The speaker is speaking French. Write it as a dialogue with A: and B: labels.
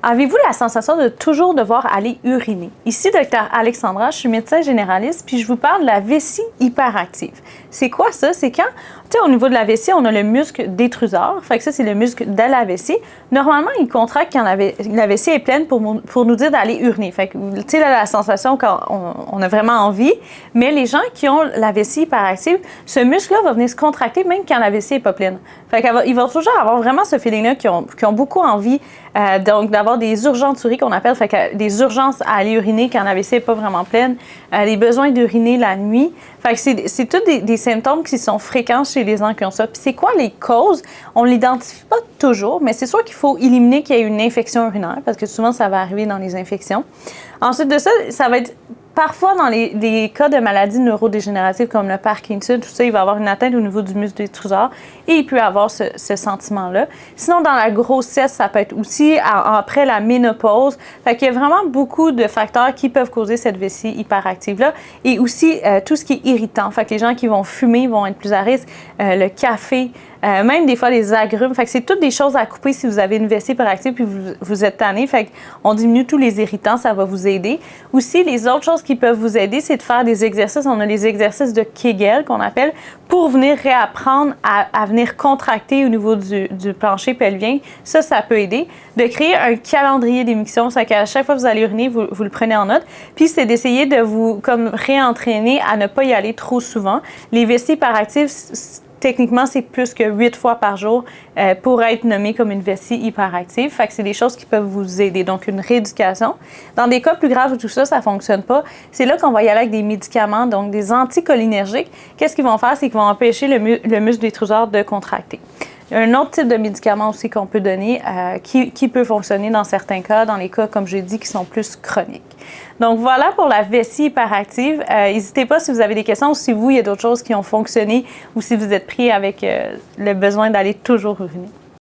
A: Avez-vous la sensation de toujours devoir aller uriner? Ici, Dr. Alexandra, je suis médecin généraliste, puis je vous parle de la vessie hyperactive. C'est quoi ça? C'est quand, tu sais, au niveau de la vessie, on a le muscle détruseur. Fait que ça, c'est le muscle de la vessie. Normalement, il contracte quand la vessie est pleine pour nous dire d'aller uriner. Fait que, tu sais, la sensation quand on a vraiment envie. Mais les gens qui ont la vessie hyperactive, ce muscle-là va venir se contracter même quand la vessie n'est pas pleine. Fait qu'ils vont toujours avoir vraiment ce feeling-là qui ont beaucoup envie donc d'avoir des urgenturies qu'on appelle, fait que des urgences à aller uriner quand la vessie n'est pas vraiment pleine, les besoins d'uriner la nuit. Fait que c'est tous des symptômes qui sont fréquents chez les gens qui ont ça. Puis c'est quoi les causes? On ne l'identifie pas toujours, mais c'est sûr qu'il faut éliminer qu'il y ait une infection urinaire, parce que souvent, ça va arriver dans les infections. Ensuite de ça, ça va être parfois, dans les cas de maladies neurodégénératives comme le Parkinson, tout ça, il va avoir une atteinte au niveau du muscle détruseur et il peut avoir ce sentiment-là. Sinon, dans la grossesse, ça peut être aussi après la ménopause. Fait qu'il y a vraiment beaucoup de facteurs qui peuvent causer cette vessie hyperactive-là. Et aussi, tout ce qui est irritant. Fait que les gens qui vont fumer vont être plus à risque. Le café, même des fois les agrumes. Fait que c'est toutes des choses à couper si vous avez une vessie hyperactive puis vous êtes tanné. Fait qu'on diminue tous les irritants, ça va vous aider. Aussi, les autres choses qui peuvent vous aider, c'est de faire des exercices. On a les exercices de Kegel qu'on appelle pour venir réapprendre à venir contracter au niveau du plancher pelvien. Ça peut aider. De créer un calendrier d'émission, c'est qu'à chaque fois que vous allez uriner, vous le prenez en note. Puis c'est d'essayer de vous comme réentraîner à ne pas y aller trop souvent. Les vessies hyperactives, techniquement, c'est plus que 8 fois par jour pour être nommé comme une vessie hyperactive. Fait que c'est des choses qui peuvent vous aider. Donc, une rééducation. Dans des cas plus graves où tout ça, ça ne fonctionne pas, c'est là qu'on va y aller avec des médicaments, donc des anticholinergiques. Qu'est-ce qu'ils vont faire? C'est qu'ils vont empêcher le muscle détruseur de contracter. Un autre type de médicament aussi qu'on peut donner qui peut fonctionner dans certains cas, dans les cas, comme j'ai dit, qui sont plus chroniques. Donc, voilà pour la vessie hyperactive. N'hésitez pas si vous avez des questions ou si vous, il y a d'autres choses qui ont fonctionné ou si vous êtes pris avec le besoin d'aller toujours uriner.